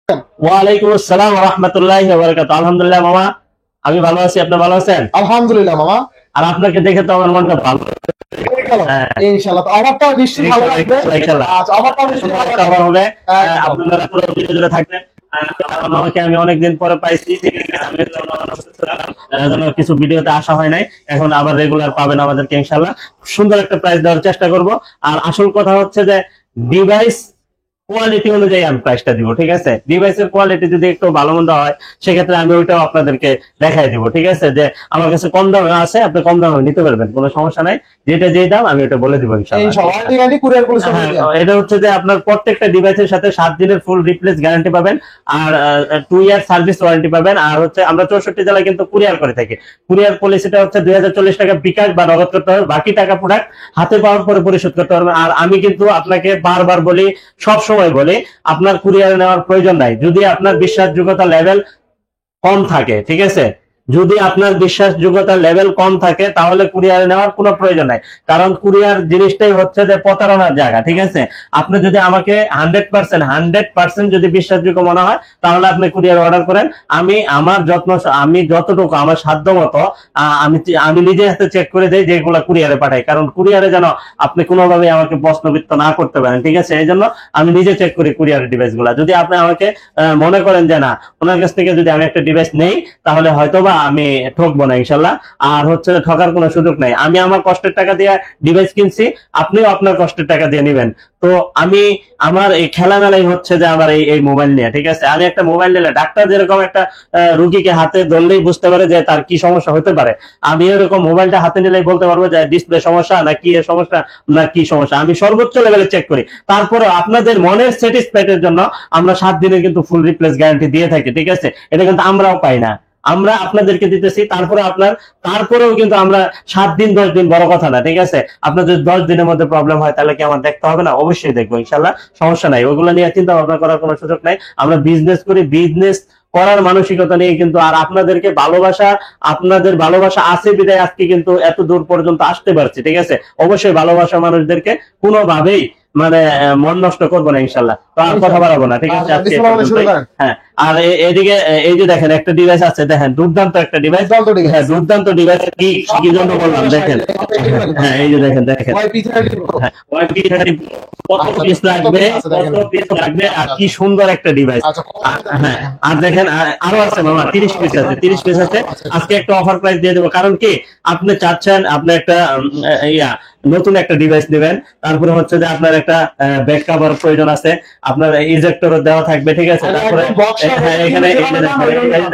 ওয়ালাইকুম আসসালাম ওয়া রাহমাতুল্লাহি ওয়া বারাকাতুহু। আলহামদুলিল্লাহ মামা, আমি ভালো আছি। আপনি ভালো আছেন? আলহামদুলিল্লাহ মামা। আর আপনাকে দেখে তো আমার মনটা ভালো। হ্যাঁ, ইনশাআল্লাহ তো অফারটা নিশ্চয়ই ভালো লাগবে। ইনশাআল্লাহ আচ্ছা, অফারটা নিশ্চয়ই ভালো একটা লাগবে। অফার হবে। একদম। আপনারা পুরো ভিডিও জুড়ে থাকবেন। আমার মামাকে আমি অনেকদিন পরে পাইছি। আমি যেন কিছু ভিডিওতে আসা হয় নাই, এখন আবার রেগুলার পাবেন আমাদেরকে ইনশাআল্লাহ। সুন্দর একটা প্রাইস দেওয়ার চেষ্টা করব। আর আসল কথা হচ্ছে যে ডিভাইস কোয়ালিটি অনুযায়ী আমি প্রাইসটা দিব, ঠিক আছে? ডিভাইসের কোয়ালিটি যদি একটু ভালো মন্দ হয়, সেক্ষেত্রে আমি ওইটাও আপনাদেরকে দেখাই দিব, ঠিক আছে? যে আমার কাছে কম দামে আছে, আপনি কম দামে নিতে পারবেন, কোনো সমস্যা নাই। যেটা যেই দাম আমি ওটা বলে দিব ইনশাআল্লাহ। ইনশাআল্লাহ ওয়ারেন্টি কুরিয়ার পুলিশ হ্যাঁ, এটা হচ্ছে যে আপনার প্রত্যেকটা ডিভাইসের সাথে 7 দিনের ফুল রিপ্লেস গ্যারান্টি পাবেন, আর 2 ইয়ার সার্ভিস ওয়ারেন্টি পাবেন। আর হচ্ছে আমরা 64 জেলায় কিন্তু কুরিয়ার করে থাকি। কুরিয়ার পলিসিটা হচ্ছে 2040 টাকা বিকাশ বা নগদ করতে হবে, বাকি টাকা প্রোডাক্ট হাতে পাওয়ার পরে পরিশোধ করতে পারবেন। আর আমি কিন্তু আপনাকে বারবার বলি, সব সময় বলি, আপনার কুরিয়ারে নেওয়ার প্রয়োজন নাই যদি আপনার বিশ্বাসযোগ্যতা লেভেল কম থাকে, ঠিক আছে? যদি আপনার বিশ্বাসযোগ্যতার লেভেল কম থাকে তাহলে কুরিয়ারে নেওয়ার কোনো প্রয়োজন নাই। কারণ কুরিয়ার জিনিসটাই হচ্ছে যে প্রতারণার জায়গা, ঠিক আছে? আপনি যদি আমাকে 100% যদি বিশ্বাসযোগ্য মনে হয় তাহলে আপনি কুরিয়ার অর্ডার করেন। আমি আমার আমি যতটুকু আমার সাধ্য মতো আমি আমি নিজে হাতে চেক করে দেই যেগুলো কুরিয়ারে পাঠাই, কারণ কুরিয়ারে যেন আপনি কোনোভাবে আমাকে প্রশ্নবিদ্ধ না করতে পারেন, ঠিক আছে? এই জন্য আমি নিজে চেক করি কুরিয়ারের ডিভাইস গুলা। যদি আপনি আমাকে মনে করেন যে না, ওনার কাছ থেকে যদি আমি একটা ডিভাইস নেই তাহলে হয়তোবা আমি ঠকবো না ইনশাল্লাহ। আর হচ্ছে ঠকার কোনো সুযোগ নাই। আমি আমার কষ্টের টাকা দিয়ে ডিভাইস কিনছি, আপনিও আপনার কষ্টের টাকা দিয়ে নিবেন। তো আমি আমার এই খেলামেলাই হচ্ছে যে আমার এই মোবাইল নিয়ে, ঠিক আছে? আমি একটা মোবাইল নিলে ডাক্তার যেরকম একটা রুগীকে হাতে ধরলেই বুঝতে পারে যে তার কি সমস্যা হতে পারে, আমি এরকম মোবাইলটা হাতে নিলেই বলতে পারবো যে ডিসপ্লে সমস্যা না কি এর সমস্যা না কি সমস্যা। আমি সর্বোচ্চ লেভেলে চেক করি। তারপরে আপনাদের মনের স্যাটিসফ্যাক্টের জন্য আমরা 7 দিনের কিন্তু ফুল রিপ্লেস গ্যারান্টি দিয়ে থাকি, ঠিক আছে? এটা কিন্তু আমরাও পাই না, আমরা আপনাদেরকে দিতেছি। তারপরেও কিন্তু আমরা 7 দিন 10 দিন বড় কথা না, ঠিক আছে? আপনার যদি 10 দিনের মধ্যে প্রবলেম হয় তাহলে কি আমার দেখতে হবে না? অবশ্যই দেখবো ইনশাল্লাহ, সমস্যা নাই। ওইগুলো নিয়ে চিন্তা ভাবনা করার কোনো সুযোগ নাই। আমরা বিজনেস করি, বিজনেস করার মানসিকতা নিয়ে কিন্তু। আর আপনাদের ভালোবাসা আছে বিদায় আজকে কিন্তু এত দূর পর্যন্ত আসতে পারছি, ঠিক আছে? অবশ্যই ভালোবাসা মানুষদেরকে কোনোভাবেই মানে মন নষ্ট করবো না ইনশাল্লাহ। তো আর কথা বাড়াবো না, ঠিক আছে? আজকে হ্যাঁ। আর এদিকে এই যে দেখেন একটা ডিভাইস আছে, দেখেন দুর্দান্ত একটা ডিভাইস। হ্যাঁ, দুর্দান্ত ডিভাইস। কি জন্য বললাম দেখেন। হ্যাঁ, এই যে দেখেন হ্যাঁ, YP30 কত পিস লাগবে, আর কি সুন্দর একটা ডিভাইস। হ্যাঁ, আর দেখেন আরো আছে মামা, 30 পিস আছে, 30 পিস আছে। আজকে একটা অফার প্রাইস দিয়ে দেবো, কারণ কি আপনি চাচ্ছেন আপনি একটা নতুন একটা ডিভাইস নেবেন, তারপরে হচ্ছে যে আপনার একটা ব্যাক কভার প্রয়োজন আছে, আপনার ইজেক্টর দেওয়া থাকবে, ঠিক আছে? তারপরে এখানে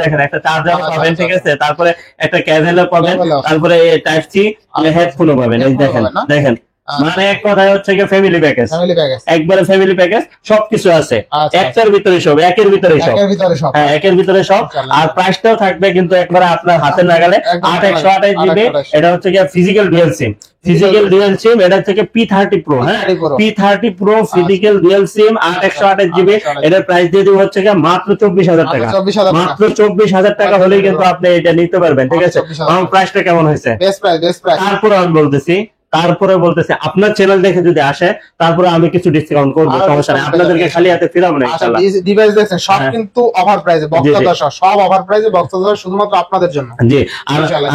দেখেন একটা চার্জার পাবেন, ঠিক আছে? তারপরে একটা কেবলও পাবেন, তারপরে টাইপ সি হেডফোনও পাবেন। এই দেখেন দেখেন, মানে এক কথায় হচ্ছে কি ফ্যামিলি প্যাকেজ, একবারে ফ্যামিলি প্যাকেজ, সবকিছু আছে একটার ভিতরে সব, একের ভিতরে সব। হ্যাঁ, একের ভিতরে সব। আর প্রাইসটাও থাকবে কিন্তু একবারে আপনার হাতের নাগালে, 8128 জিবি। এটা হচ্ছে কি ফিজিক্যাল ডুয়াল সিম, এটা থেকে P30 Pro। হ্যাঁ, P30 Pro ফিজিক্যাল ডুয়াল সিম 8128 জিবি। এটার প্রাইস দিয়ে দিব হচ্ছে কি মাত্র 24,000 টাকা। মাত্র 24,000 টাকা হলেই কিন্তু আপনি এটা নিতে পারবেন, ঠিক আছে? আমার প্রাইসটা কেমন হয়েছে? তারপরে আমি বলতেছি আপনার চ্যানেল দেখে যদি আসে তারপরে আমি কিছু ডিসকাউন্ট করবো, সমস্যা নেই। আপনাদেরকে খালি হাতে ফিরাবো না ইনশাআল্লাহ। ডিভাইস দেখছেন সব কিন্তু অফার প্রাইসে, বক্তা সব অফার প্রাইসে, বক্তা শুধুমাত্র আপনাদের জন্য। জি,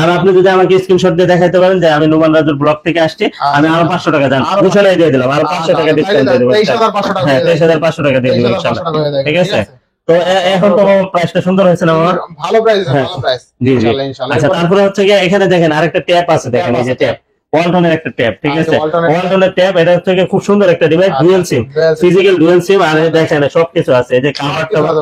আর আপনি যদি আমাকে স্ক্রিনশট দিয়ে দেখাইতে পারেন যে আমি নোমান রাজুর ব্লগ থেকে আসছি, আমি আরো 500 টাকা জান ঘোষণা দিয়ে দিলাম, আরো 500 টাকা ডিসকাউন্ট দিয়ে দেব। 23,500 টাকা দিয়ে দেব ইনশাআল্লাহ, ঠিক আছে? তো এখন তো প্রাইসটা সুন্দর হয়েছে না আমার? ভালো প্রাইস, ভালো প্রাইস। জি জি। আচ্ছা, তারপরে হচ্ছে কি এখানে দেখেন আরেকটা ট্যাপ আছে, দেখেন এই যে ট্যাপ, ওয়ালটনের একটা ট্যাব, ঠিক আছে? ওয়ালটনের ট্যাব, এটা হচ্ছে খুব সুন্দর একটা device, dual SIM, physical dual সিম। আর দেখেন সবকিছু আছে, এই যে কভার টভার,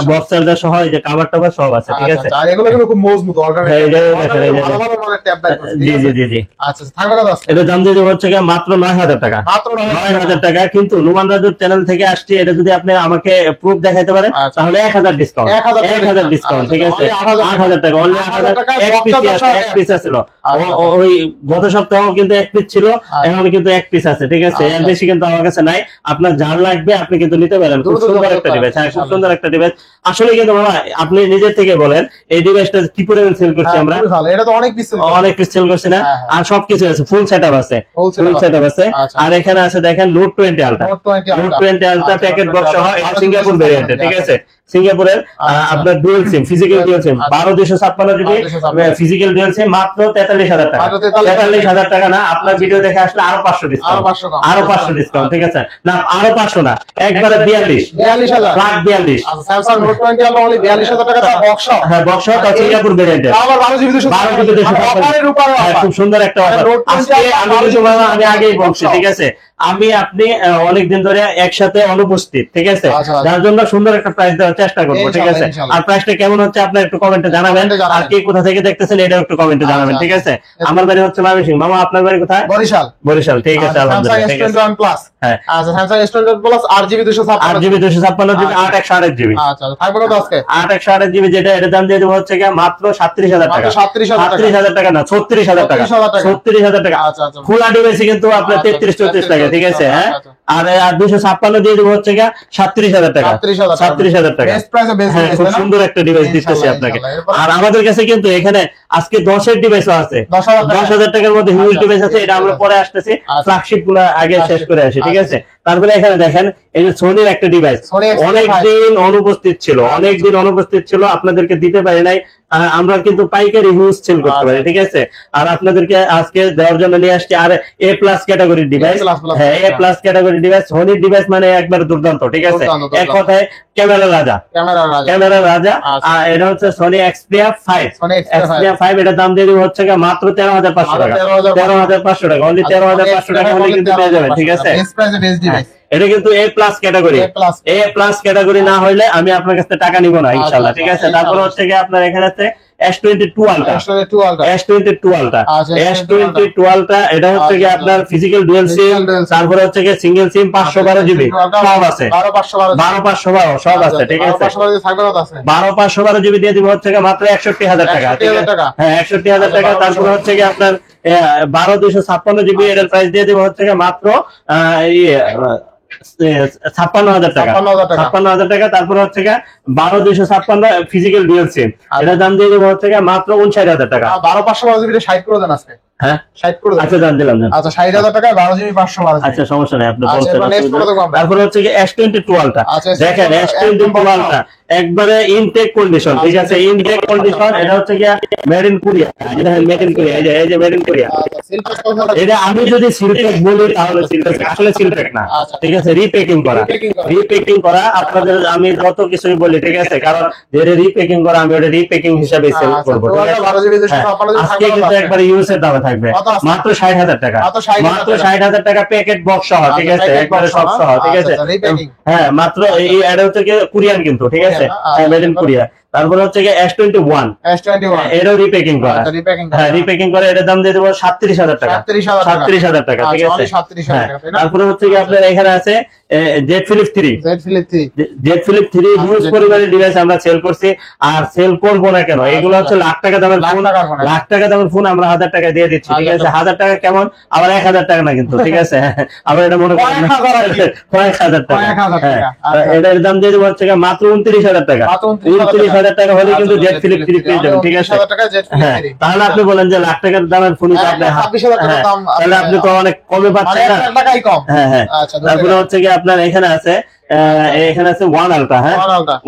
বক্স চার্জার সহ, এই যে কভার টভার সব আছে, ঠিক আছে? আর এগুলো কিন্তু খুব মজবুত অল্টারনেটিভ। এই যে দেখেন, এই যে ভালো ভালো মানে ট্যাব বাইর করছে। জি জি জি জি। আচ্ছা, থাকবে কত আছে? এটা দাম দিয়ে হচ্ছে কি মাত্র 9,000 টাকা। মাত্র 9,000 টাকা। কিন্তু নোমান রাজুর চ্যানেল থেকে আসছে, এটা যদি আপনি আমাকে প্রুফ দেখাইতে পারেন তাহলে 1,000 ডিসকাউন্ট, 1,000 ডিসকাউন্ট, ঠিক আছে? 8,000 টাকা, অনলি 8,000 টাকা। এক পিস আছিল ওই গত সপ্তাহে সপ্তাহ কিন্তু এক পিস ছিল, এখন কিন্তু এক পিস আছে, ঠিক আছে, এর বেশি কিন্তু আমার কাছে নাই। আপনার যার লাগবে আপনি কিন্তু নিতে পারেন। খুব সুন্দর একটা ডিভাইস, হ্যাঁ খুব সুন্দর একটা ডিভাইস আসলে। কিন্তু বাবা আপনি নিজের থেকে বলেন এই ডিভাইসটা কি পরিমাণ সেল করছি আমরা? এটা তো অনেক পিস সেল করছি না? আর সবকিছু আছে, ফুল সেটআপ আছে, ফুল সেটআপ আছে। আর এখানে আছে দেখেন note 20 ultra, note 20 ultra packet box সহ, এটা সিঙ্গাপুর ভেরিয়েন্ট, ঠিক আছে, সিঙ্গাপুরের আপনার ডুয়াল সিম, ফিজিক্যাল ডুয়াল সিম 12256 জিবি ফিজিক্যাল ডুয়াল সিম, মাত্র 43000 টাকা। 43000 টাকা না, আপনার ভিডিও দেখে আসলে আরো 500 ডিসকাউন্ট, আরো 500 ডিসকাউন্ট, ঠিক আছে না, আরো 500 না, একবারে 42000 lakh 42। Samsung note 20 ultra only 42000 টাকা দাম, বক্স হ্যাঁ বক্স তা সিঙ্গাপুর ভেরিয়েন্ট, আবার 12 জিবি 256 খুব সুন্দর একটা অফার। আজকে আমি কিন্তু বাবা আমি আগেই বলছি, ঠিক আছে, আমি আপনি অনেকদিন ধরে একসাথে অনুপস্থিত, ঠিক আছে, যার জন্য সুন্দর একটা প্রাইস দেওয়ার চেষ্টা করবো, ঠিক আছে। আর প্রাইসটা কেমন হচ্ছে আপনার একটু কমেন্টে জানাবেন, আর কে কোথা থেকে দেখতেছেন এটাও একটু কমেন্টে জানাবেন, ঠিক আছে। আমার বাড়ি হচ্ছে ময়মনসিংহ, মামা আপনার বাড়ি কোথায়? বরিশাল। বরিশাল, ঠিক আছে, আলহামদুলিল্লাহ, ঠিক আছে। হ্যাঁ আচ্ছা, Samsung S21 plus 8GB 256 GB 828 GB, আচ্ছা থাকবে কত আজকে? 828 জিবি, যেটা এর দাম দিয়ে দেবো হচ্ছে মাত্র 37000 টাকা, 37000 টাকা না 36000 টাকা, 36000 টাকা। খোলা ডিভাইসে কিন্তু আপনার 33-34 টাকা, ঠিক আছে, হ্যাঁ। আর 256 দিয়ে দেবো হচ্ছে 37000 টাকা, 37000 টাকা, হ্যাঁ খুব সুন্দর একটা ডিভাইস দিতেছি আপনাকে। আর আমাদের কাছে কিন্তু এখানে আজকে 10 ডিভাইসও আছে, 10,000 টাকার মধ্যে হিউজ ডিভাইস আছে, এটা আমরা পরে আসতেছি, ফ্ল্যাগশিপ গুলো আগে শেষ করে আসি, ঠিক আছে। তারপরে এখানে দেখেন এই যে সোনির একটা ডিভাইস অনেকদিন অনুপস্থিত ছিল, অনেকদিন অনুপস্থিত ছিল, আপনাদেরকে দিতে পারি নাই। আমরা কিন্তু পাইকারি হিউজ সেল করতে পারি, ঠিক আছে। আর আপনাদেরকে আজকে দেওয়ার জন্য নিয়ে আসছি আর এ প্লাস ক্যাটাগরির ডিভাইস, হ্যাঁ এ প্লাস ক্যাটাগরির ডিভাইস, সোনির ডিভাইস মানে একবার দুর্দান্ত, ঠিক আছে, এক কথায় ক্যামেরা রাজা, ক্যামেরা রাজা। আর এটা হচ্ছে সোনি এক্সপিরিয়া 5, এক্সপিরিয়া 5, এটার দাম দিয়ে দিব হচ্ছে মাত্র 13500 টাকা, 13500 টাকা, অনলি 13500 টাকা হলে কিন্তু পেয়ে যাবেন, ঠিক আছে। এটা কিন্তু এ প্লাস ক্যাটাগরি, এ প্লাস ক্যাটাগরি না হইলে আমি আপনার কাছে টাকা নিব না ইনশাআল্লাহ, ঠিক আছে। তারপর হচ্ছে আপনার এখানে আছে S22 ultra, S22 ultra, S22 ultra, এটা হচ্ছে আপনার ফিজিক্যাল ডুয়াল সিম, তারপরে হচ্ছে সিঙ্গেল সিম 512 জিবি সব আছে, 12512 সব আছে, ঠিক আছে। 12512 জিবি দিয়ে দিব হচ্ছে মাত্র 61000 টাকা, ঠিক আছে, হ্যাঁ 61000 টাকা। তারপরে হচ্ছে আপনার 12256 জিবি এর প্রাইস দিয়ে দিব হচ্ছে মাত্র 56000 টাকা, 56000 টাকা। তারপর হচ্ছে 12256 ফিজিক্যাল ডুয়াল সিম, এটার দাম দিয়ে দেবো হচ্ছে মাত্র 59000 টাকা। 12512 জিবি 60 করে দেন আজকে, হ্যাঁ 60 করে দেন, আচ্ছা জান দিলাম, আচ্ছা 60000 টাকা 12GB 512, আচ্ছা সমস্যা নাই, আপনি বলছেন। তারপর তারপর হচ্ছে S22 আলট্রা, দেখেন S22 আলট্রা একবারে ইনটেক কন্ডিশন, ঠিক আছে, ইনটেক কন্ডিশন। এটা হচ্ছে মেড ইন কোরিয়া, এটা মেড ইন কোরিয়া, এই যে মেড ইন কোরিয়া। এটা আমি যদি সিলটেক বলি তাহলে সিলটেক আসলে সিলটেক না, ঠিক আছে, রিপ্যাকিং করা, রিপ্যাকিং করা। আপনাদের আমি যত কিছুই বলি, ঠিক আছে, কারণ যেটা রিপ্যাকিং করা আমি ওটা রিপ্যাকিং হিসাবে সেল করব, ঠিক আছে। আজকে কিন্তু একবারে ইউএস এর দামে থাকবে মাত্র 60000 টাকা, মাত্র 60000 টাকা প্যাকেট বক্স সহ, ঠিক আছে, একবারে সব সহ, ঠিক আছে, হ্যাঁ মাত্র। এই এটা হচ্ছে কোরিয়ান কিন্তু, ঠিক আছে, মেড ইন কোরিয়া। তারপর হচ্ছে S21, এটাও রিপ্যাকিং করা, হ্যাঁ রিপ্যাকিং করে, এটার দাম দিয়ে দেবো 37000 টাকা, 37000 টাকা, ঠিক আছে। তারপরে হচ্ছে আপনার এখানে আছে Z Philip 3, Z Philip 3 huge পরিমাণের ডিভাইস আমরা সেল করছি, আর সেল করবো না কেন, এগুলো হচ্ছে লাখ টাকা দামের ফোন, লাখ টাকা দামের ফোন আমরা 1000 টাকা দিয়ে দিচ্ছি, ঠিক আছে। 1000 টাকা কেমন, আবার 1000 টাকা না কিন্তু, ঠিক আছে, আবার এটা মনে করেন 1000 টাকা, এটার দাম দিয়ে দেবো হচ্ছে মাত্র 29000 টাকা, 29000 টাকা হলে কিন্তু জেড ফিলিপ 3 পেয়ে যাবেন, ঠিক আছে। হ্যাঁ তাহলে আপনি বলেন যে লাখ টাকার দামের ফোন আপনি, তাহলে আপনি তো অনেক কমে পাচ্ছেন না, হ্যাঁ হ্যাঁ। তারপরে হচ্ছে আপনার এখানে আছে এখানে আছে 1 আলট্রা, হ্যাঁ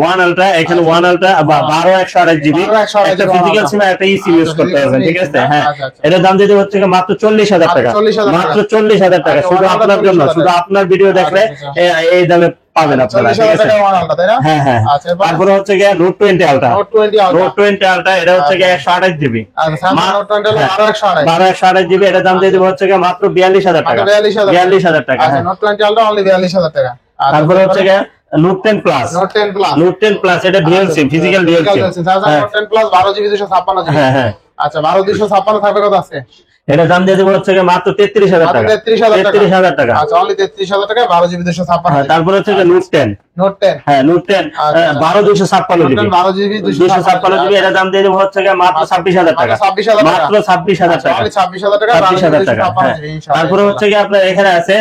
1 আলট্রা, এখানে 1 আলট্রা 12128 জিবি, একটা ফিজিক্যাল সিম একটা ইসিম ইউজ করতে পারবেন, ঠিক আছে, হ্যাঁ। এটার দাম দিতে হচ্ছে মাত্র 40000 টাকা, মাত্র 40000 টাকা, শুধু আপনার জন্য, শুধু আপনার ভিডিও দেখলে এই দামে পাবেন আপনারা, ঠিক আছে, হ্যাঁ হ্যাঁ। তারপরে হচ্ছে নোট 20 আলট্রা, নোট 20 আলট্রা, এটা হচ্ছে 128 জিবি, 12128 জিবি, এটার দাম দিয়ে দেবো হচ্ছে মাত্র 42000 টাকা, 42000 টাকা, নোট 20 আলট্রা অনলি 42000 টাকা। তারপরে হচ্ছে নোট 10 প্লাস, নোট 10 প্লাস, এটা ডুয়াল সিম, ফিজিক্যাল ডুয়াল সিম, নোট 10 প্লাস 12GB 256 জিবি, হ্যাঁ হ্যাঁ, আচ্ছা 12256 থাকবে কত আছে? এটা দাম দিয়ে দেবো হচ্ছে মাত্র 33,000 টাকা। 33,000 টাকা। আচ্ছা, অনলি 33,000 টাকায় 12GB 256। তারপর হচ্ছে নোট 10। নোট 10, হ্যাঁ নোট 10 12/256 জিবি। 12GB 256 জিবি, এটা দাম দিয়ে দেবো হচ্ছে মাত্র 26,000 টাকা। মাত্র 26,000 টাকা। 26,000 টাকা, 26,000 টাকা। তারপরে হচ্ছে আপনার এখানে আছে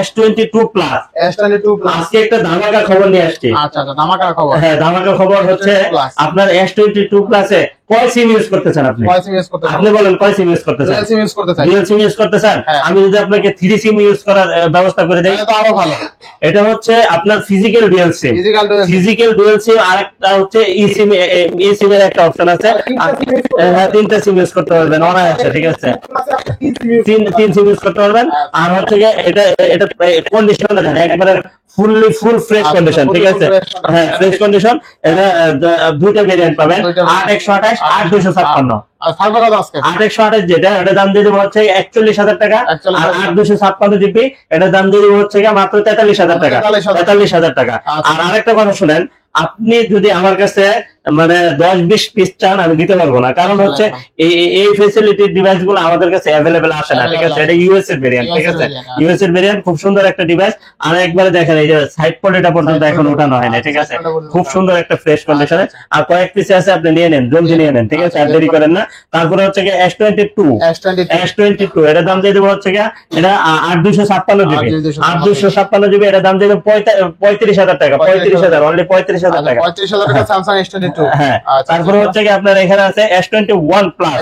S22 প্লাস। S22 plus. আজকে একটা ধামাকা খবর নিয়ে আসছি। আচ্ছা আচ্ছা, ধামাকা খবর। হ্যাঁ, ধামাকা খবর হচ্ছে আপনার S22 প্লাসে কয় সিম ইউজ করতেছেন আপনি? কয় সিম ইউজ করতেছেন? আপনি বলেন কয় সিম ইউজ করতেছেন? ডুয়াল সিম ইউজ করতে চাই। ডুয়াল সিম ইউজ করতেছেন? আমি যদি আপনাকে 3 সিম ইউজ করার ব্যবস্থা করে দেই তাহলে তো আরো ভালো। এটা হচ্ছে আপনার ফিজিক্যাল ডুয়াল সিম। ফিজিক্যাল ডুয়াল সিম, আর একটা হচ্ছে ই সিম। ই সিম এর একটা অপশন আছে। হ্যাঁ, 3টা সিম ইউজ করতে পারবেন অনায়াসে, ঠিক আছে? 3 সিম ইউজ করতে পারবেন। আর হচ্ছে এটা এটা কন্ডিশন দেখেন একবারে ফুল ফ্রেশ কন্ডিশন, ঠিক আছে? হ্যাঁ, ফ্রেশ কন্ডিশন। এটা দুইটা ভেরিয়েন্ট পাবেন, 8/128, 8/256। আর থাকবে কত আজকে? 8/128 যেটা, এটা দাম দিয়ে দেবো হচ্ছে 41,000 টাকা। আর 8/256 জিবি, এটা দাম দিয়ে দেবো হচ্ছে মাত্র 43,000 টাকা। 43,000 টাকা। আর আরেকটা কথা শুনেন, আপনি যদি আমার কাছে মানে 10-20 পিস চান, আমি দিতে পারবো না। কারণ হচ্ছে এই ফ্যাসিলিটির ডিভাইস গুলো আমাদের কাছে অ্যাভেলেবেল আসে না, ঠিক আছে? এটা ইউএস এর ভেরিয়েন্ট, ঠিক আছে? ইউএস এর ভেরিয়েন্ট, খুব সুন্দর একটা ডিভাইস। আর একবারে দেখেন এই যে সাইড পলিটা পর্যন্ত এখন ওঠানো হয় না, ঠিক আছে? খুব সুন্দর একটা ফ্রেশ কন্ডিশনে। আর কয়েক পিস আছে, আপনি নিয়ে নেন, জলদি নিয়ে নেন, ঠিক আছে? আর দেরি করেন না। তারপরে হচ্ছে S22, এটা দাম দিয়ে দেবো হচ্ছে এটা 8/256 জিবি। 8/256 জিবি, এটা দাম দিয়ে দেবো 35,000 টাকা। 35,000, অনলি 35,000 টাকা। 35,000 টাকা স্যামসাং S22। হ্যাঁ, তারপরে হচ্ছে আপনার এখানে আছে S21 প্লাস।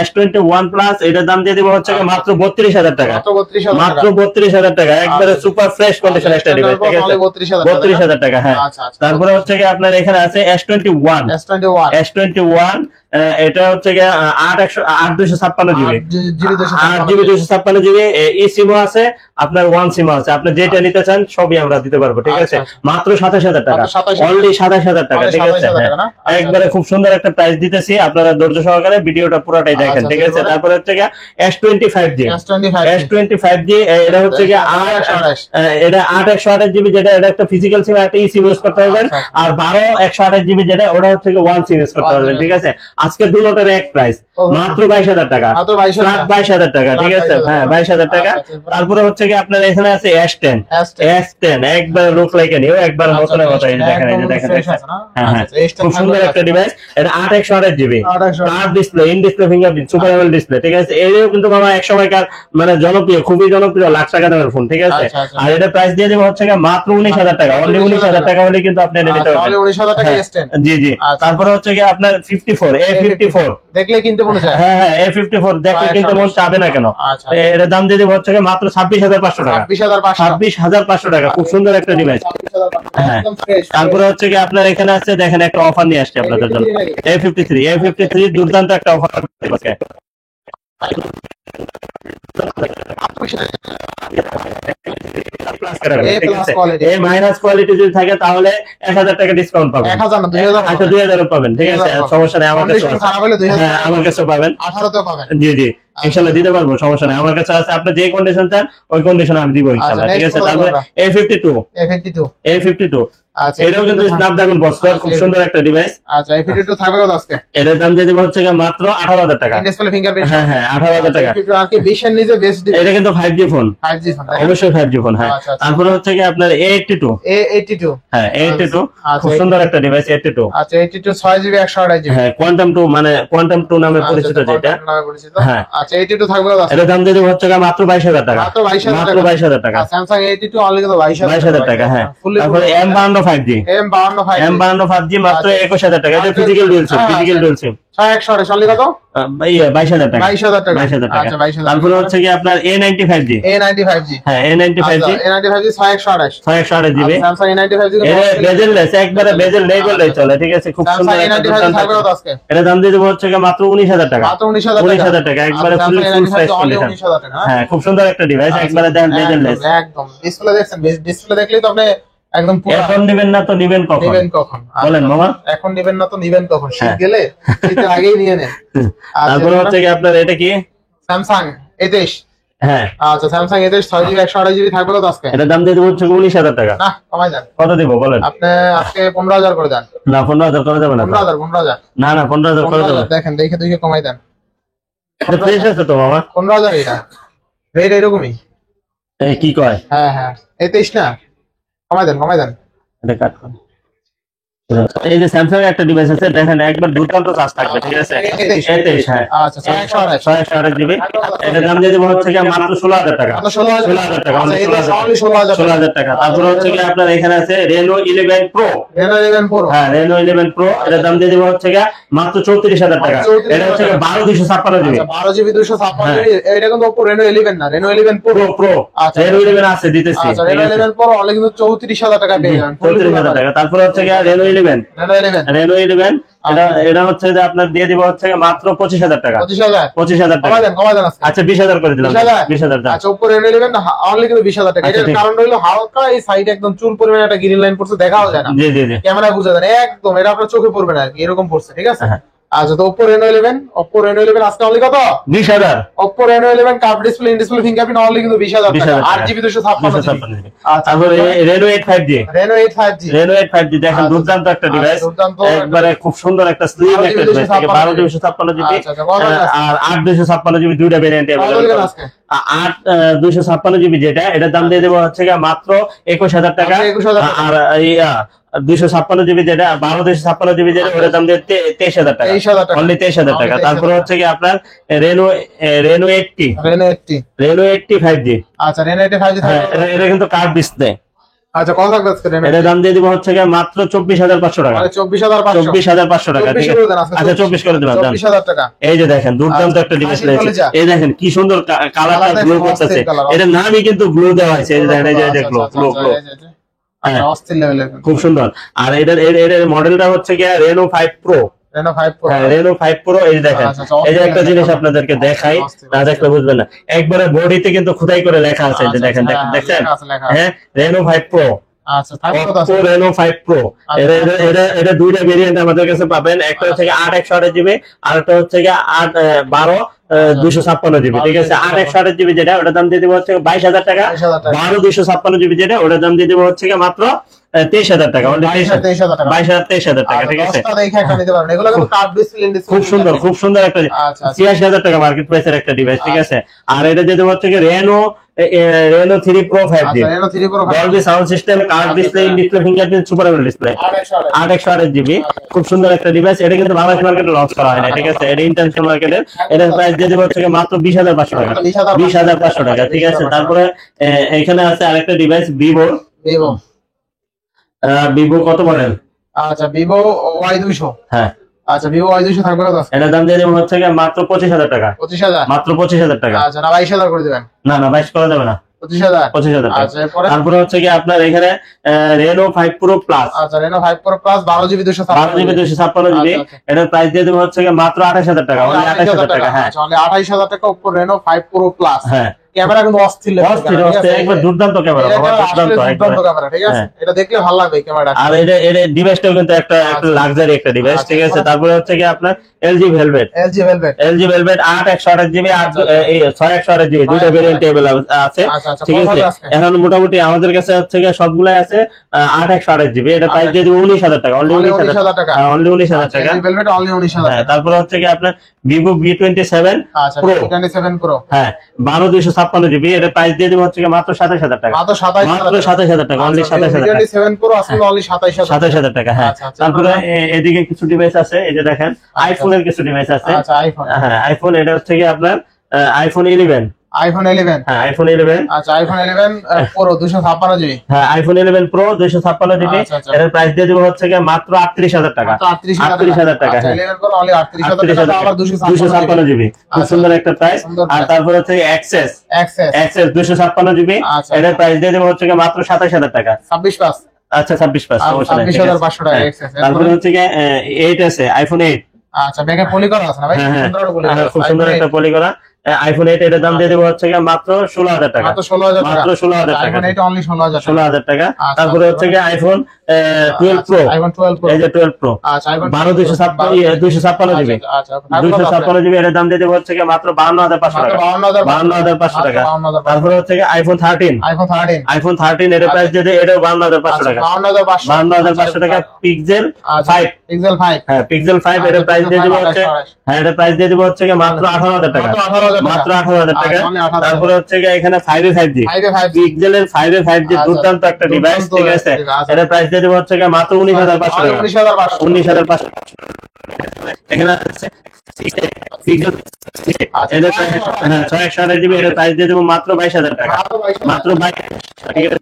S21 প্লাস, এটার দাম দিয়ে দেবো হচ্ছে মাত্র 32,000 টাকা। মাত্র 32,000 টাকা, একবারে সুপার ফ্রেশ কন্ডিশন একটা ডিভাইস, ঠিক আছে? 32,000 টাকা। হ্যাঁ, তারপরে হচ্ছে আপনার এখানে আছে S21। এটা হচ্ছে 8/256 জিবি। 8GB 256 GB. ই সিমও আছে, আপনার ওয়ান সিমও আছে। আপনি যেটা নিতে চান সবই আমরা দিতে পারবো, ঠিক আছে? মাত্র 27,000 টাকা, অনলি 27,000 টাকা, ঠিক আছে? একবারে খুব সুন্দর একটা প্রাইস দিতেছি, আপনারা ধৈর্য সহকারে ভিডিওটা পুরোটাই দেখেন, ঠিক আছে? তারপরে হচ্ছে S25G। S25G, এটা হচ্ছে এটা 8/128 জিবি, যেটা এটা একটা ফিজিক্যাল সিম, একটা ই সিম ইউজ করতে পারবেন। আর 12/128 জিবি যেটা, ওটা হচ্ছে ওয়ান সিম ইউজ করতে পারবেন, ঠিক আছে? আজকে দুটোটার এক প্রাইস, মাত্র 22,000 টাকা। 22,000 টাকা, ঠিক আছে? হ্যাঁ, 22,000 টাকা। তারপরে হচ্ছে আপনার এখানে আছে S10। একবার লুক লাইক নিও, একবার নতুনের মতো। এই দেখেন, এই যে দেখেন। হ্যাঁ হ্যাঁ, খুব সুন্দর একটা ডিভাইস। এটা 8/128 GB, touch display, in display fingerprint, super ML display, ঠিক আছে? এরও কিন্তু বাবা এক সময়কার মানে জনপ্রিয়, খুবই জনপ্রিয়, লাখ টাকা দামের ফোন, ঠিক আছে? আর এটা প্রাইস দিয়ে দেবো হচ্ছে মাত্র 19,000 টাকা। অনলি 19,000 টাকা হলে কিন্তু আপনি এটা নিতে পারবেন। 19,000 টাকা S10। জি জি। তারপরে হচ্ছে আপনার 54, A54 দেখলে কিনতে মনে চায়। হ্যাঁ হ্যাঁ, A54 দেখলে কিনতে মন চাবে না কেন? এর দাম দিয়ে দেবো হচ্ছে মাত্র 26,500 টাকা। 26,500 টাকা, খুব সুন্দর একটা ডিভাইস। হ্যাঁ, তারপরে হচ্ছে আপনার এখানে আছে, দেখেন একটা অফার নিয়ে আসছে আপনাদের জন্য। A53 দুর্দান্ত একটা অফার। কোয়ালিটি যদি থাকে তাহলে 1,000 টাকা ডিসকাউন্ট পাবেন। 2,000 পাবেন, ঠিক আছে? সমস্যা নেই, আমার কাছে আমার কাছে পাবেন। জি জি, ইনশাআল্লাহ দিতে পারবো, সমস্যা নেই, আমার কাছে আছে। আপনি যে কন্ডিশন চান ওই কন্ডিশনে আমি দিব ইনশাআল্লাহ, ঠিক আছে? তারপরে A52, আচ্ছা, এটাও কিন্তু স্ন্যাপড্রাগন প্রসেসর, খুব সুন্দর একটা ডিভাইস। আচ্ছা, A52 থাকবে কত আজকে? এটার দাম দিয়ে দেব হচ্ছে মাত্র 18,000 টাকা। ডিসপ্লে ফিঙ্গারপ্রিন্ট, হ্যাঁ হ্যাঁ, 18,000 টাকা। আর কি 20 এর নিচে বেস্ট ডিভাইস। এটা কিন্তু 5G ফোন, 5G ফোন, অবশ্যই 5G ফোন। হ্যাঁ, তারপরে হচ্ছে আপনার A82। হ্যাঁ, A82 খুব সুন্দর একটা ডিভাইস। A82, আচ্ছা, A82 6GB 128GB। হ্যাঁ, কোয়ান্টাম 2 মানে কোয়ান্টাম 2 নামে পরিচিত যেটা। হ্যাঁ, আচ্ছা, A82 থাকবে কত? এটার দাম দিয়ে দেব হচ্ছে মাত্র 22,000 টাকা। মাত্র 22,000 টাকা। স্যামসাং A82 অনলি কত? 22,000 টাকা। হ্যাঁ, তারপরে M52 5G। M52 5G মাত্র 21,000 টাকা। এটা ফিজিক্যাল ডুয়াল সিম, ফিজিক্যাল ডুয়াল সিম। 128 অনলি কত? 22,000 টাকা। 22,000 টাকা। 22,000 টাকা। আচ্ছা, 22,000। তারপরে হচ্ছে আপনার A95G। হ্যাঁ, A95G। A95G 628 GB. Samsung A95G bezel-less, একবারে বেজেল নেই বললেই চলে, ঠিক আছে? খুব সুন্দর একটা ডিজাইন থাকবে আজকে। এটা দাম দিয়ে দেব হচ্ছে মাত্র 19,000 টাকা। মাত্র 19,000 টাকা, একবারে ফুল সাইজ কন্ডিশন। হ্যাঁ, খুব সুন্দর একটা ডিভাইস, একবারে দেখেন বেজেললেস। একদম ডিসপ্লে দেখছেন, ডিসপ্লে দেখলেই তো আপনি একদম পুরো। এখন নেবেন না তো নেবেন কখন? বলেন মামা। এখন নেবেন না তো নেবেন কখন? শীত গেলে, শীতের আগেই নিয়ে নেন। তারপর হচ্ছে আপনার এটা কি? Samsung A23। হ্যাঁ, আচ্ছা, স্যামসাং A23 6GB 128GB থাকবে কত আজকে? এটা দাম দিয়ে দেব হচ্ছে 19,000 টাকা। না, কমাই দেন। কত দিব বলেন? আপনি আজকে 15,000 করে দেন। না, 15,000 করা যাবে না। 15,000। না না, 15,000 করা যাবে। দেখেন, দেখে কমাই দেন। এটা ফ্রেশ আছে তো মামা। 15,000 এটা রেট এরকমই। এই কি কয়? হ্যাঁ হ্যাঁ এই 23 না, কমাই দেন কমাই দেন। এটা কাট করুন। এই যে স্যামসাং এর একটা ডিভাইস আছে দেখেন, একবার দুর্দান্ত চার্জ থাকবে, ঠিক আছে? A23, হ্যাঁ। আচ্ছা 628 628 জিবি। এটার দাম দিয়ে দেবো হচ্ছে কি মাত্র 16,000 টাকা। 16,000 টাকা, আচ্ছা, only এটা 16,000 16,000 টাকা। তারপরে হচ্ছে কি আপনার এখানে আছে Reno 11 Pro। Reno 11 Pro হ্যাঁ, Reno 11 Pro, এটার দাম দিয়ে দেবো হচ্ছে কি মাত্র 34,000 টাকা। এটা হচ্ছে 12,256 জিবি। আচ্ছা 12 জিবি 256 জিবি। এটা কিন্তু Oppo Reno 11 না, Reno 11 Pro। Pro আচ্ছা Reno 11 আছে দিতেছি। আচ্ছা Reno 11 Pro অনলি কিন্তু 34,000 টাকা পেয়ে যাবেন। 34,000 টাকা। তারপরে হচ্ছে কি Reno 11 Reno 11 এটা হচ্ছে যে আপনার দিয়ে দিব হচ্ছে মাত্র 25,000 টাকা। 25,000 25,000 টাকা। কমাই দেন আজকে। আচ্ছা 20,000 করে দিলাম। 20,000 টাকা। আচ্ছা Oppo Reno 11 অনলি কিন্তু 20,000 টাকা। আচ্ছা, এটার ঠিক। কারণ হলো হালকা এই সাইডে একদম চুল পরিমাণে একটা গ্রিন লাইন পড়ছে, দেখাও যায় না, জি জি জি। ক্যামেরা বুঝা যায় না একদম, এটা আপনার চোখে পড়বে না আর কি, এরকম পড়ছে, ঠিক আছে? হ্যাঁ। আচ্ছা তো Oppo Reno 11 আজকে অনলি কত? 20,000। Oppo Reno 11 curve display in display fingerprint only কিন্তু 20,000 টাকা। 8GB 256 GB. আচ্ছা তারপরে Reno 8 5G। Reno 8 5G Reno 8 5G দেখেন, আচ্ছা, দুর্দান্ত একটা ডিভাইস, দুর্দান্ত একবারে খুব সুন্দর একটা স্লিম 12 একটা GB ডিভাইস, 12,256 জিবি আচ্ছা, আচ্ছা, কত আছে? আর 8,256 জিবি, দুইটা ভেরিয়েন্ট কত अवेलेबल। দিবেন আজকে? 8,256 জিবি যেটা, এটার দাম দিয়ে দেবো হচ্ছে গিয়ে মাত্র 21,000 টাকা। আচ্ছা, 21,000 টাকা। আর 256 জিবি যেটা, 12,256 জিবি যেটা, ওটার দাম দিয়ে 23,000 টাকা। 23,000 টাকা। অনলি 23,000 টাকা। Only তারপরে 23,000 হচ্ছে কি আপনার Reno 80 Reno 80 5G। আচ্ছা Reno 8 5G হ্যাঁ, থাকবে। এটা কিন্তু কার্ভ ডিসপ্লে। আচ্ছা কত থাকবে আজকে Reno? এটার দাম দিয়ে দিব হচ্ছে গিয়ে মাত্র 24,500 টাকা। মানে 24,500 24,500 টাকা, ঠিক 24 আছে? করে দেন আজকে। আচ্ছা 24 করে দিলাম। 24,000 টাকা। এই যে দেখেন, দুর্দান্ত আচ্ছা, একটা ডিভাইস হাসির রয়েছে। কলিজা। এই দেখেন কি সুন্দর কালারটা কালারটা গ্লো অস্থির করতেছে। কালার, এটার নামই কিন্তু গ্লো দেওয়া হয়েছে। এই যে দেখেন, এই যে গ্লো গ্লো গ্লো। আচ্ছা অস্থির লেভেলের খুব সুন্দর। আর এটার মডেলটা হচ্ছে কি Reno 5 Pro। Reno 5 Pro হ্যাঁ, Reno 5 Pro। এই যে দেখেন, আচ্ছা, আচ্ছা, এই যে একটা অস্থির জিনিস কালার। আপনাদেরকে দেখাই, অস্থির, না দেখলে বুঝবেন না। একবারে বডিতে কিন্তু খোদাই করে লেখা আছে, এই যে আচ্ছা, দেখেন, আচ্ছা, দেখছেন? লেখা আছে, লেখা আছে। হ্যাঁ, Reno 5 Pro। আচ্ছা থাকবে কত আছে? Oppo Reno 5 Pro। এটা দুইটা ভেরিয়েন্ট আমাদের কাছে পাবেন, একটা হচ্ছে 8/128 জিবি, আর একটা হচ্ছে 12/256 জিবি, ঠিক আছে? 8/128 জিবি যেটা, ওটার দাম দিয়ে দিব হচ্ছে 22,000 টাকা। 22,000 টাকা। 12/256 জিবি যেটা, ওটার দাম দিয়ে দিব হচ্ছে মাত্র 23,000 টাকা। অনলি 23,000 টাকা। 23,000 টাকা, ঠিক আছে? দশটা দেখে একটা নিতে পারবেন, এগুলো কিন্তু কার্ভ ডিসপ্লে ইন ডিসপ্লে। খুব সুন্দর, খুব সুন্দর একটা আচ্ছা, আচ্ছা। 83,000 টাকা মার্কেট প্রাইসের একটা ডিভাইস, ঠিক আছে? আর এটা যেটা হচ্ছে Reno 3 Pro 5G, আচ্ছা Reno 3 Pro Dolby sound system, curve display, in display fingerprint, super AMOLED display, 8/128 GB. খুব সুন্দর একটা ডিভাইস। এটা কিন্তু বাংলাদেশ মার্কেটে লঞ্চ করা হয় না, ঠিক আছে? এটা ইন্টারন্যাশনাল মার্কেটের। এটার প্রাইস দিয়ে দেবো হচ্ছে মাত্র 20,500 টাকা। 20,500 টাকা, ঠিক আছে? তারপরে এখানে আছে আরেকটা ডিভাইস ভিভো কত মডেল? আচ্ছা Vivo Y200। হ্যাঁ, আচ্ছা Vivo Y200 থাকবে কত? এটার দাম দিয়ে দেবো হচ্ছে মাত্র 25,000 টাকা। 25,000 মাত্র 25,000 টাকা। আচ্ছা না 22,000 করে দিবেন। না না, 22 করা যাবে না। 25,000 25,000 টাকা। আচ্ছা এরপরে? তারপরে হচ্ছে কি আপনার এখানে Reno 5 Pro Plus, আচ্ছা Reno 5 Pro Plus 12GB 12 GB 256 GB. আচ্ছা, আচ্ছা। এটার প্রাইস দিয়ে দেবো হচ্ছে মাত্র 28,000 টাকা। অনলি 28,000 টাকা। হ্যাঁ আচ্ছা অনলি 28,000 টাকা Oppo Reno 5 Pro Plus। হ্যাঁ, ক্যামেরা কিন্তু অস্থির লেভেলের অস্থির ক্যামেরা, ঠিক অস্থির, আছে? একবার দুর্দান্ত ক্যামেরা, এটা বাবা, আসলে দুর্দান্ত একবার। দুর্দান্ত ক্যামেরা, ঠিক আছে? হ্যাঁ। এটা দেখলে ভালো লাগবে এই ক্যামেরাটা। আর এটা ডিভাইসটাও কিন্তু একটা লাক্সারি একটা ডিভাইস, আচ্ছা, ঠিক আছে? এরপরে? তারপরে হচ্ছে কি আপনার LG Velvet LG Velvet 8/128 GB আর 6/128 জিবি, দুইটা ভেরিয়েন্ট अवेलेबल আছে, আচ্ছা, আচ্ছা, ঠিক কত আছে? আছে? এখন মোটামুটি আমাদের কাছে হচ্ছে কি সবগুলাই আছে 8/128 জিবি। এটা প্রাইস দিয়ে দেবো 19,000 টাকা। অনলি Only 19,000 19,000 টাকা। অনলি 19,000 টাকা। LG Velvet only 19,000 হ্যাঁ, টাকা। তারপরে হচ্ছে কি আপনার Vivo V27 আচ্ছা Pro। V27 Pro হ্যাঁ, 12/256 জিবি। এটা প্রাইস দিয়ে দেবো হচ্ছে কি মাত্র 27,000 টাকা। মাত্র 27,000 মাত্র 27,000 টাকা। অনলি 27,000 টাকা। V27 Pro আসলে only 27,000 27,000 টাকা। হ্যাঁ, আচ্ছা, আচ্ছা। তারপরে এদিকে কিছু ডিভাইস আছে, এই যে দেখেন আইফোনের কিছু ডিভাইস আছে। আচ্ছা iPhone হ্যাঁ, আইফোন, এটা হচ্ছে কি আপনার আইফোন 11। iPhone 11 হ্যাঁ, আইফোন 11। আচ্ছা iPhone 11 Pro 256GB। হ্যাঁ, আইফোন 11 প্রো 256 জিবি। আচ্ছা, আচ্ছা। এর প্রাইস দিয়ে দেবো হচ্ছে কি মাত্র 38,000 টাকা। মাত্র 38,000 38,000 টাকা। আচ্ছা হ্যাঁ, 11 Pro only 38,000 টাকা, আবার 256 জিবি, খুব আচ্ছা, সুন্দর একটা প্রাইস। সুন্দর আর price। তারপরে হচ্ছে এক্সেস Access 256 জিবি। আচ্ছা। এর প্রাইস দিয়ে দেবো হচ্ছে কি মাত্র 27,000 টাকা। 26 plus আচ্ছা 26 পাস, সমস্যা নাই, ঠিক আছে। 26,500 টাকা হ্যাঁ, access। তারপরে হচ্ছে কি 8 আছে, আইফোন 8। আচ্ছা ব্যাগে পলি করা আছে না ভাই? হ্যাঁ, হ্যাঁ, সুন্দর করে পলি হ্যাঁ, করা খুব আছে। সুন্দর iPhone একটা পলি করা। আইফোন 8 এর দাম দিয়ে দেবো হচ্ছে গিয়ে মাত্র 16,000 টাকা, মাত্র 16,000 টাকা, মাত্র 16,000 টাকা, আইফোন 8 অনলি 16,000 টাকা, 16,000 টাকা। আচ্ছা, তারপরে হচ্ছে গিয়ে আইফোন 12 প্রো, আইফোন 12 প্রো, এই যে 12 প্রো, আচ্ছা আইফোন 256 জিবি, আচ্ছা 256 জিবি এর দাম দিয়ে দেবো হচ্ছে গিয়ে মাত্র 52,500 টাকা, 52,500 টাকা। তারপরে হচ্ছে গিয়ে আইফোন 13, আইফোন 13 এর প্রাইস দিয়ে দেয় এটাও 52,500 টাকা, 52,500 টাকা। পিক্সেল 5, পিক্সেল 5, হ্যাঁ পিক্সেল 5 এর প্রাইস দিয়ে দেবো হচ্ছে, হ্যাঁ এর প্রাইস দিয়ে দেবো হচ্ছে গিয়ে মাত্র 18,000 টাকা, মাত্র 18,000 টাকা। তারপরে হচ্ছে গিয়ে এখানে 5 এ 5G, পিক্সেলের 5 এ 5G দুর্দান্ত একটা ডিভাইস, ঠিক আছে। এর প্রাইস দিয়ে দেবো হচ্ছে গিয়ে মাত্র 19,500 টাকা, 19,500। এখানে আছে পিক্সেল, এর হ্যাঁ 628 জিবি, এর প্রাইস দিয়ে দেবো মাত্র 22,000 টাকা, মাত্র 22।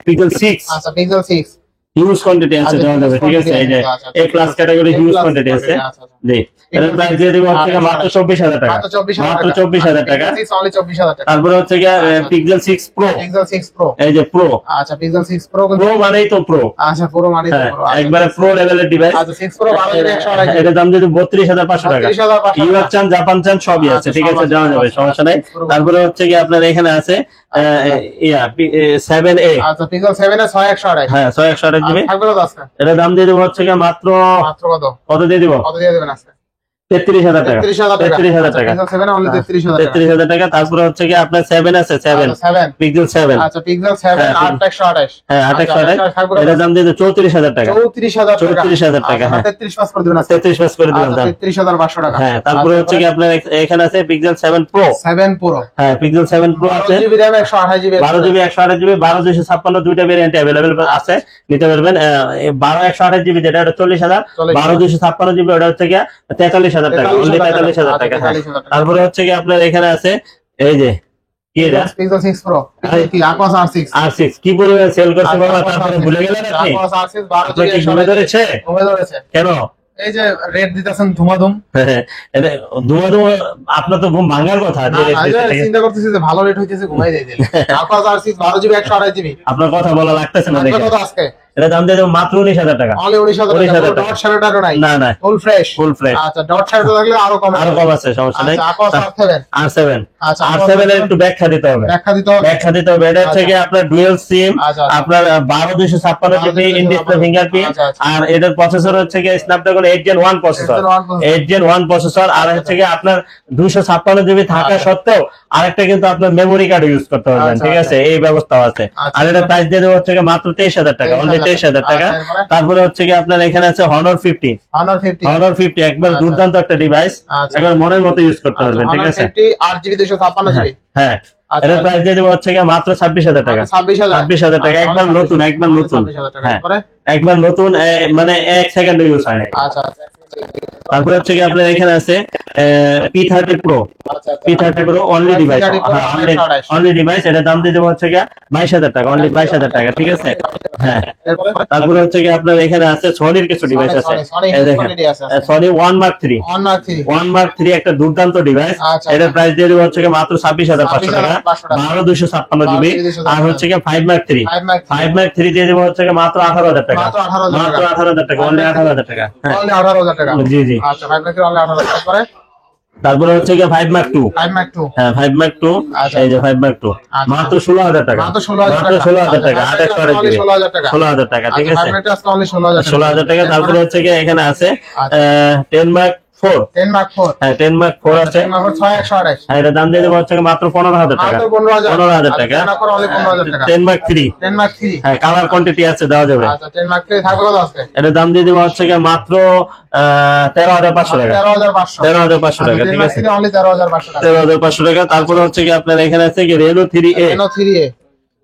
পিক্সেল 6, আচ্ছা পিক্সেল 6, হিউজ কোয়ান্টিটি আছে দেওয়া যাবে, ঠিক আছে। এই যে এ ক্লাস ক্যাটাগরি হিউজ কোয়ান্টিটি আছে, জি। এর প্রাইস দিয়ে দেবো হচ্ছে গিয়ে মাত্র 24,000 টাকা, মাত্র 24,000 টাকা। অনলি 24,000 টাকা। তারপরে হচ্ছে গিয়ে পিক্সেল 6 প্রো, পিক্সেল 6 প্রো, এই যে প্রো, আচ্ছা পিক্সেল 6 প্রো, প্রো মানেই তো প্রো, আচ্ছা প্রো মানে তো প্রো, একবারে প্রো লেভেলের ডিভাইস। আচ্ছা 6 প্রো 12,128, এটার দাম যদি 32,500 টাকা, 32,500 ইউএস চান জাপান চান সবই আছে, ঠিক আছে, দেওয়া যাবে, সমস্যা নাই। তারপরে হচ্ছে কি আপনার এখানে আছে ইয়া 7A, আচ্ছা পিক্সেল 7 এ 6128, হ্যাঁ 628 জিবি, থাকবে কত আজকে? এটার দাম দিয়ে দেবো হচ্ছে কি মাত্র মাত্র কত? কত দিয়ে দিব, কত দিয়ে দেবেন আজকে? 33,000 টাকা, 33,000 টাকা, 33,000 টাকা, পিক্সেল 7 অনলি 33,000 টাকা, 33,000 টাকা। তারপরে হচ্ছে কি আপনার 7 আছে, 7 পিক্সেল 7, আচ্ছা পিক্সেল 7 828, হ্যাঁ 28, এটার দাম দিয়ে দেবো 34,000 টাকা, 34,000 টাকা, হ্যাঁ 33 পাস করে দিবেন আজকে, 33 পাস করে দিলাম দাম, 33,500 টাকা। হ্যাঁ। তারপরে হচ্ছে কি আপনার এখানে আছে পিক্সেল 7 প্রো, 7 প্রো, হ্যাঁ পিক্সেল 7 প্রো আছে, 12 GB RAM 128 GB, 12 GB 128 GB, 12 256 দুইটা ভেরিয়েন্ট अवेलेबल আছে, নিতে পারবেন। 12 128 জিবি যেটা ওটা 40,000, 12 256 জিবি ওটা হচ্ছে কি 43,000 টাকা, অনলি 43,000 টাকা, হ্যাঁ। তারপরে হচ্ছে কি আপনার এখানে আছে এই যে কি এটা পিক্সেল 6 প্রো, কি আকোস R6, R6 কি পরিমাণ সেল করছে বাবা, তারপরে ভুলে গেলেন আপনি, আকোস R6 12 আপনাকে জিবি মনে ধরেছে কমে ধরেছে, কেন? এই যে রেট দিতেছেন ধুমাধুম, এটা ধুমাধুম, আপনার তো ঘুম ভাঙার কথা যে rate দিতে। চিন্তা করতেছি যে ভালো রেট হইতেছে ঘুমাই যাই দিন, আকোস R6 12 জিবি 128 জিবি, আপনার কথা বলা লাগতেছে না দেখে। কত আজকে? এটা দাম দিয়ে দেবো মাত্র 19,000 টাকা, অনলি 19,000 টাকা, ডট শ্যাডো নাই, না না ফুল ফ্রেশ, ফুল ফ্রেশ, আচ্ছা ডট শ্যাডো থাকলে আরো কম, আরো কম আছে, সমস্যা নাই। আচ্ছা আকোস R7, R7, আচ্ছা R7 এর একটু ব্যাখ্যা দিতে হবে, ব্যাখ্যা দিতে হবে, ব্যাখ্যা দিতে হবে। এটা হচ্ছে কি আপনার ডুয়াল সিম, আচ্ছা, আপনার 12 256 জিবি ইন ডিসপ্লে ফিঙ্গারপ্রিন্ট, আচ্ছা, আচ্ছা। আর এটার প্রসেসর হচ্ছে কি Snapdragon 8 Gen 1 processor, 8 Gen 1 processor, আর হচ্ছে কি আপনার 256 জিবি থাকা সত্ত্বেও আরেকটা কিন্তু আপনার মেমোরি কার্ড ইউজ করতে পারবেন, আচ্ছা, ঠিক আছে, এই ব্যবস্থাও আছে। আর এটা প্রাইস দিয়ে দেবো হচ্ছে কি মাত্র 23,000 টাকা, অনলি 23,000 টাকা। তারপরে হচ্ছে কি আপনার এখানে আছে Honor 50, Honor 50 একবার দুর্দান্ত একটা ডিভাইস, আচ্ছা। একবার মনের মতো ইউজ করতে পারবেন, ঠিক আছে, 8GB 256 জিবি, হ্যাঁ। আচ্ছা, এটার প্রাইস দিয়ে দেবো হচ্ছে কি মাত্র 26,000 টাকা, 26,000 টাকা, একবার নতুন, একবার নতুন, 26,000 টাকা, হ্যাঁ পরে একবার নতুন, মানে 1 সেকেন্ড ইউজ হয় না। আচ্ছা তারপরে হচ্ছে কি আপনার এখানে আছে P30 Pro, আচ্ছা P30 Pro only device, P30 Pro only device, এটার দাম দিয়ে দেবো হচ্ছে কি 22,000 টাকা, অনলি 22,000 টাকা, ঠিক আছে, হ্যাঁ। এরপরে তারপরে হচ্ছে কি আপনার এখানে আছে সনির কিছু ডিভাইস আছে, এই দেখেন সনি 1 Mark 3, 1 Mark 3 একটা দুর্দান্ত ডিভাইস, আচ্ছা, এটার প্রাইস দিয়ে দেবো হচ্ছে কি মাত্র 26,500 টাকা, 12 256 জিবি, আর হচ্ছে কি 5 Mark 3, 5 Mark 3 দিয়ে দেবো হচ্ছে কি মাত্র 18,000 টাকা, মাত্র 18,000 টাকা, অনলি 18,000 টাকা, হ্যাঁ অনলি 18,000 টাকা, জি জি। আচ্ছা 5 লাখ অনলি 18,000 পরে তারপরে হচ্ছে কি 5 Mark 2, 5 Mark 2, হ্যাঁ 5 Mark 2, আচ্ছা, এই যে 5 Mark 2 আচ্ছা। মাত্র 16,000 টাকা, মাত্র 16,000 মাত্র 16,000 টাকা, আচ্ছা, 28 অনলি 16,000 টাকা, 16,000 টাকা, ঠিক আচ্ছা, আছে, 5 Mark 2 আজকে অনলি 16,000 টাকা, 16,000 টাকা। তারপরে হচ্ছে কি এখানে আছে 10 Mark 4, 10 Mark 4, হ্যাঁ 10 Mark 4 আছে, 10 Mark 4 6128, হ্যাঁ এটার দাম দিয়ে দেবো হচ্ছে কি মাত্র 15,000 টাকা, মাত্র 15,000 টাকা। আচ্ছা, পরে অনলি 15,000 টাকা, 10 Mark 3, 10 Mark 3, হ্যাঁ কালার কোয়ান্টিটি আছে, দেওয়া যাবে। আচ্ছা 10 Mark 3 থাকবে কত আজকে? এটার দাম দিয়ে দেবো হচ্ছে কি মাত্র 13,500 টাকা, 13,500, 13,500 টাকা, ঠিক আছে, অনলি 13,500 টাকা, 13,500 টাকা। তারপরে হচ্ছে কি আপনার এখানে আছে কি Reno 3A, Reno 3A,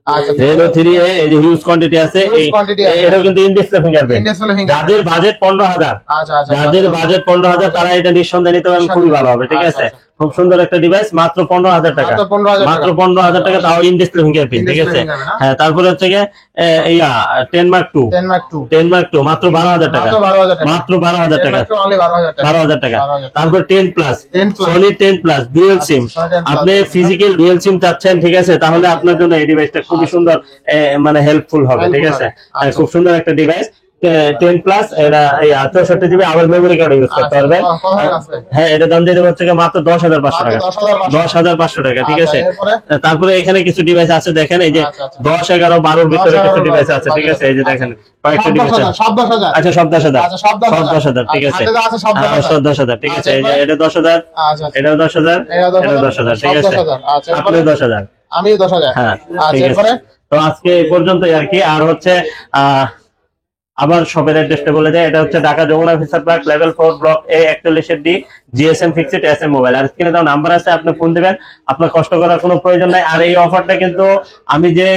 আচ্ছা Reno 3A, এই যে হিউজ কোয়ান্টিটি আছে, Huge quantity আছে। এটাও কিন্তু in display fingerprint, Indisplay fingerprint। যাদের বাজেট 15,000, আচ্ছা আচ্ছা যাদের বাজেট 15,000 তারা এটা নিঃসন্দেহে নিতে পারেন, খুবই ভালো হবে, ঠিক আচ্ছা, আছে, আচ্ছা। খুব সুন্দর একটা ডিভাইস, মাত্র 15,000 টাকা, মাত্র 15,000 মাত্র টাকা। 15,000 টাকা, তাও ইন ডিসপ্লে ফিঙ্গারপ্রিন্ট, ঠিক In-display আছে, fingerprint, না? হ্যাঁ। তারপরে হচ্ছে কি 10 Mark 2, 10 Mark 2, 10 Mark 2 মাত্র 12,000 টাকা, মাত্র 12,000 টাকা, মাত্র 12,000 10 টাকা, Mark 2 অনলি 12,000 টাকা, 12,000 টাকা। 12,000 টাকা। তারপর 10 plus, 10 plus, Sony 10 plus dual SIM, Sony 10 plus, আপনি ফিজিক্যাল ডুয়াল সিম চাচ্ছেন, ঠিক আছে, তাহলে আপনার জন্য এই ডিভাইসটা খুবই সুন্দর, মানে হেল্পফুল হবে, ঠিক আছে, আচ্ছা। খুব সুন্দর একটা ডিভাইস। 10 প্লাস এটা 64 জিবি আবার মেমোরি কার্ড ইউজ করতে পারবেন। হ্যাঁ, এটা দাম দিয়ে দেবো হচ্ছে মাত্র 10,500 টাকা। 10,500 টাকা, ঠিক আছে। তারপরে এখানে কিছু ডিভাইস আছে দেখেন, এই যে 10, 11, 12 ভিতরে কিছু ডিভাইস আছে, ঠিক আছে। এই যে দেখেন কয়েকটা ডিভাইস আছে। আচ্ছা, সব 10,000, সব 10,000, ঠিক আছে। সব 10,000, ঠিক আছে। এই যে এটা 10,000, এটাও 10,000, এটাও 10,000, ঠিক আছে। আপনি 10,000, আমি 10,000। হ্যাঁ, ঠিক আছে। তো আজকে এই পর্যন্তই আর কি। আর হচ্ছে আবার শপের অ্যাড্রেসটা বলে দেয়, এটা হচ্ছে Dhaka Jamuna future park level 4 block A 41D GSM fixed SM mobile. আর স্ক্রিনে দাও নাম্বার আছে, আপনি ফোন দিবেন, আপনার কষ্ট করার কোনো প্রয়োজন নাই। আর এই অফারটা কিন্তু আমি যে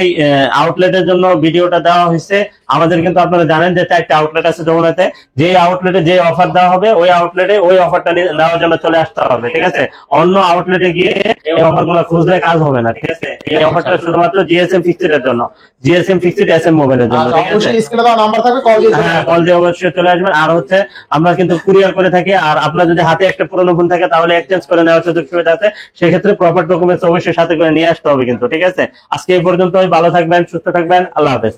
আউটলেটের জন্য ভিডিওটা দেওয়া হয়েছে, আমাদের কিন্তু আপনারা জানেন যে 4টা আউটলেট আছে যমুনাতে। যে আউটলেটে যে অফার দেওয়া হবে ওই আউটলেটে ওই অফারটা নেওয়ার জন্য চলে আসতে হবে, ঠিক আছে। অন্য আউটলেটে গিয়ে এই অফারগুলো খুঁজলে কাজ হবে না, ঠিক আছে। এই অফারটা শুধুমাত্র জিএসএম ফিক্সড এর জন্য, জিএসএম ফিক্সড এসএম মোবাইলের জন্য, ঠিক আছে। অবশ্যই স্ক্রিনে দাও নাম্বার থাকবে, কল দিয়ে হ্যাঁ, কল দিয়ে অবশ্যই চলে আসবেন। আর হচ্ছে আমরা কিন্তু কুরিয়ার করে থাকি। আর আপনার যদি হাতে একটা পুরোনো ফোন থাকে তাহলে এক্সচেঞ্জ করে নেওয়ার সুযোগ সুবিধা আছে। সেক্ষেত্রে প্রপার ডকুমেন্টস অবশ্যই সাথে করে নিয়ে আসতে হবে কিন্তু, ঠিক আছে। আজকে এই পর্যন্তই। ভালো থাকবেন, সুস্থ থাকবেন, আল্লাহ হাফেজ।